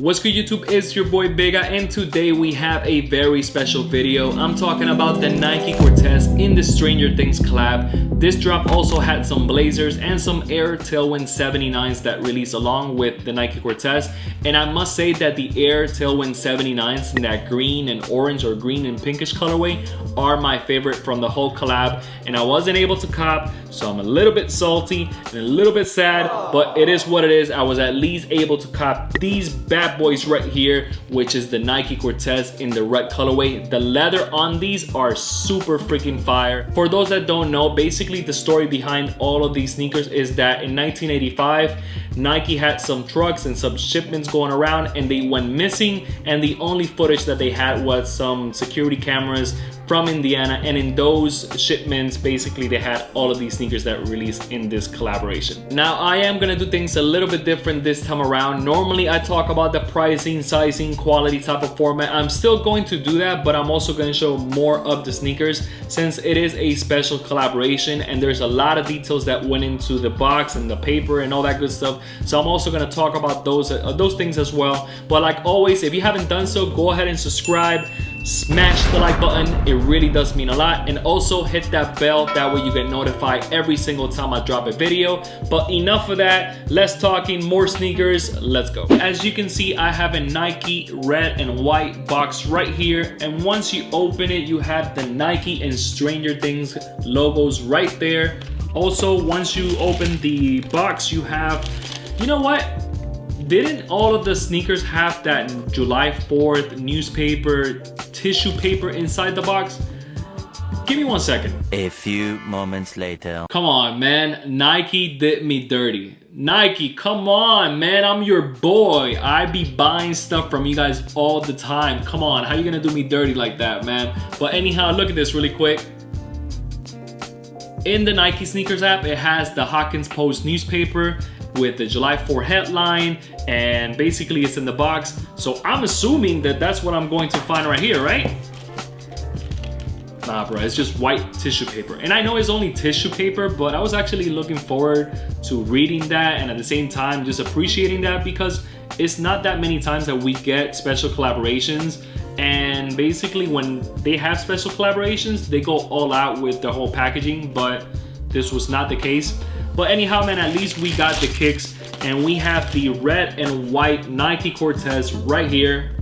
What's good YouTube, it's your boy Berrigan, and today we have a very special video. I'm talking about the Nike Cortez in the Stranger Things collab. This drop also had some blazers and some Air Tailwind 79s that released along with the Nike Cortez. And I must say that the Air Tailwind 79s in that green and orange or green and pinkish colorway are my favorite from the whole collab. And I wasn't able to cop, so I'm a little bit salty and a little bit sad, but it is what it is. I was at least able to cop these bad boys right here, which is the Nike Cortez in the red colorway. The leather on these are super freaking fire. For those that don't know, basically the story behind all of these sneakers is that in 1985 Nike had some trucks and some shipments going around and they went missing, and the only footage that they had was some security cameras from Indiana, and in those shipments basically they had all of these sneakers that were released in this collaboration. Now I am gonna do things a little bit different this time around. Normally I talk about the pricing, sizing, quality type of format. I'm still going to do that, but I'm also going to show more of the sneakers since it is a special collaboration and there's a lot of details that went into the box and the paper and all that good stuff. So I'm also going to talk about those things as well. But like always, if you haven't done so, go ahead and subscribe. Smash the like button, it really does mean a lot, and also hit that bell, that way you get notified every single time I drop a video. But enough of that, less talking, more sneakers, let's go. As you can see, I have a Nike red and white box right here, and once you open it you have the Nike and Stranger Things logos right there. Also, once you open the box you have, you know what? Didn't all of the sneakers have that July 4th newspaper tissue paper inside the box? Give me 1 second. A few moments later. Come on, man. Nike did me dirty. Nike, come on, man. I'm your boy. I be buying stuff from you guys all the time. Come on, how you gonna do me dirty like that, man? But anyhow, look at this really quick. In the Nike Sneakers app, it has the Hawkins Post newspaper with the July 4 headline, and basically it's in the box. So I'm assuming that that's what I'm going to find right here, right? Nah, bro, it's just white tissue paper. And I know it's only tissue paper, but I was actually looking forward to reading that and at the same time just appreciating that, because it's not that many times that we get special collaborations. And basically when they have special collaborations, they go all out with the whole packaging, but this was not the case. But anyhow, man, at least we got the kicks, and we have the red and white Nike Cortez right here.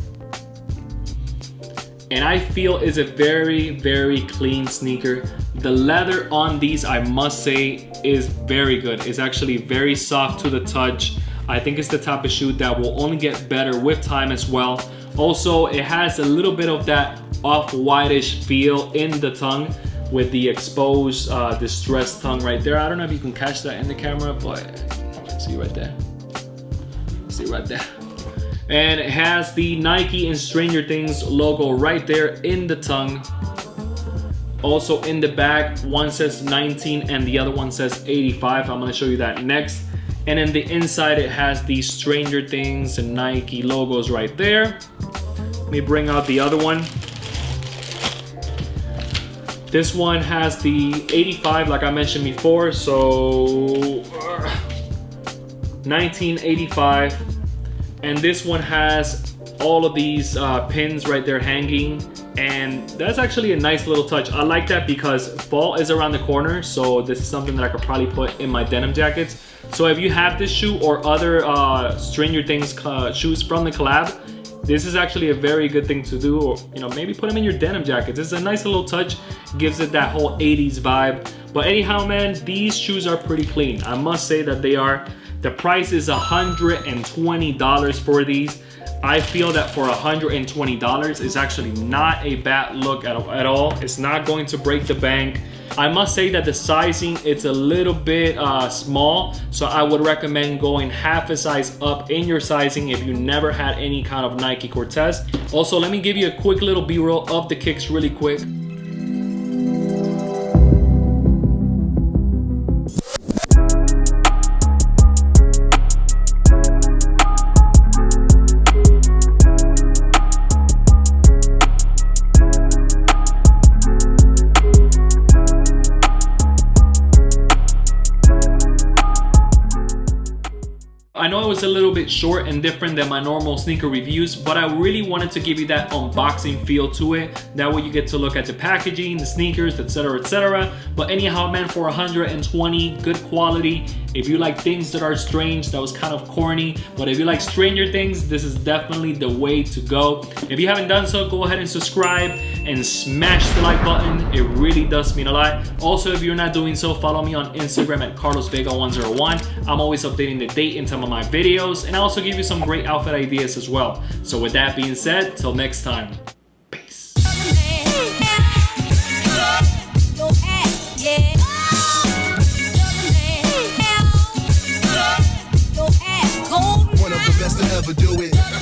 And I feel is a very, very clean sneaker. The leather on these, I must say, is very good. It's actually very soft to the touch. I think it's the type of shoe that will only get better with time as well. Also, it has a little bit of that off-whitish feel in the tongue, with the exposed distressed tongue right there. I don't know if you can catch that in the camera, but see right there. See right there. And it has the Nike and Stranger Things logo right there in the tongue. Also in the back, one says 19 and the other one says 85. I'm gonna show you that next. And in the inside, it has the Stranger Things and Nike logos right there. Let me bring out the other one. This one has the 85 like I mentioned before, so 1985. And this one has all of these pins right there hanging, and that's actually a nice little touch. I like that because fall is around the corner, so this is something that I could probably put in my denim jackets. So if you have this shoe or other Stranger Things shoes from the collab, this is actually a very good thing to do, or you know, maybe put them in your denim jackets. It's a nice little touch, gives it that whole 80s vibe. But anyhow, man, these shoes are pretty clean. I must say that they are. The price is $120 for these. I feel that for $120 is actually not a bad look at all. It's not going to break the bank. I must say that the sizing, it's a little bit small, so I would recommend going half a size up in your sizing if you never had any kind of Nike Cortez. Also, let me give you a quick little B-roll of the kicks really quick. I know it was a little bit short and different than my normal sneaker reviews, but I really wanted to give you that unboxing feel to it. That way you get to look at the packaging, the sneakers, etc, etc. But anyhow, man, for 120, good quality. If you like things that are strange, that was kind of corny, but if you like Stranger Things, this is definitely the way to go. If you haven't done so, go ahead and subscribe and smash the like button. It really does mean a lot. Also, if you're not doing so, follow me on Instagram at CarlosVega101. I'm always updating the date in some of my videos, and I also give you some great outfit ideas as well. So with that being said, till next time, peace. One of the best to ever do it.